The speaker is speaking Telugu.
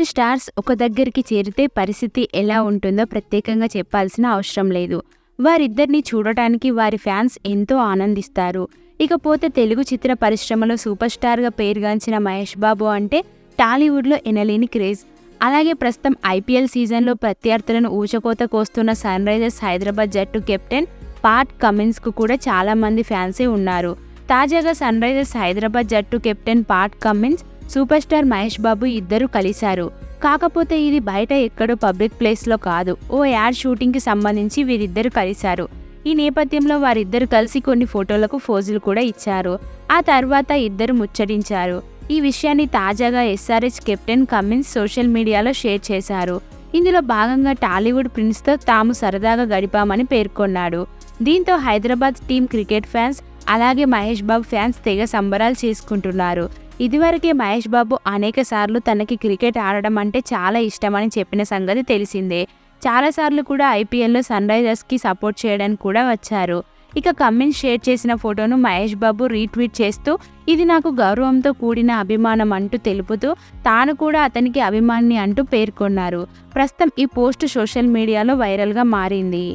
స్టార్స్ ఒక దగ్గరికి చేరితే పరిస్థితి ఎలా ఉంటుందో ప్రత్యేకంగా చెప్పాల్సిన అవసరం లేదు. వారిద్దరిని చూడటానికి వారి ఫ్యాన్స్ ఎంతో ఆనందిస్తారు. ఇకపోతే తెలుగు చిత్ర పరిశ్రమలో సూపర్ స్టార్గా పేరుగాంచిన మహేష్ బాబు అంటే టాలీవుడ్లో ఎనలేని క్రేజ్. అలాగే ప్రస్తుతం ఐపీఎల్ సీజన్లో ప్రత్యర్థులను ఊచకోత కోస్తున్న సన్ రైజర్స్ హైదరాబాద్ జట్టు కెప్టెన్ పాట్ కమిన్స్కు కూడా చాలా మంది ఫ్యాన్సే ఉన్నారు. తాజాగా సన్ రైజర్స్ హైదరాబాద్ జట్టు captain Pat Cummins, superstar Mahesh Babu ఇద్దరు కలిశారు. కాకపోతే ఇది బయట ఎక్కడో పబ్లిక్ ప్లేస్లో కాదు, ఓ యాడ్ షూటింగ్కి సంబంధించి వీరిద్దరు కలిశారు. ఈ నేపథ్యంలో వారిద్దరు కలిసి కొన్ని ఫోటోలకు ఫోజులు కూడా ఇచ్చారు. ఆ తర్వాత ఇద్దరు ముచ్చటించారు. ఈ విషయాన్ని తాజాగా ఎస్ఆర్హెచ్ కెప్టెన్ కమిన్స్ సోషల్ మీడియాలో షేర్ చేశారు. ఇందులో భాగంగా టాలీవుడ్ ప్రిన్స్తో తాము సరదాగా గడిపామని పేర్కొన్నాడు. దీంతో హైదరాబాద్ టీం క్రికెట్ ఫ్యాన్స్ అలాగే మహేష్ బాబు ఫ్యాన్స్ తెగ సంబరాలు చేసుకుంటున్నారు. ఇదివరకే మహేష్ బాబు అనేక సార్లు తనకి క్రికెట్ ఆడడం అంటే చాలా ఇష్టమని చెప్పిన సంగతి తెలిసిందే. చాలాసార్లు కూడా ఐపీఎల్లో సన్ రైజర్స్కి సపోర్ట్ చేయడానికి కూడా వచ్చారు. ఇక కమిన్స్ షేర్ చేసిన ఫోటోను మహేష్ బాబు రీట్వీట్ చేస్తూ ఇది నాకు గౌరవంతో కూడిన అభిమానం అంటూ తెలుపుతూ తాను కూడా అతనికి అభిమాని అంటూ పేర్కొన్నారు. ప్రస్తుతం ఈ పోస్ట్ సోషల్ మీడియాలో వైరల్గా మారింది.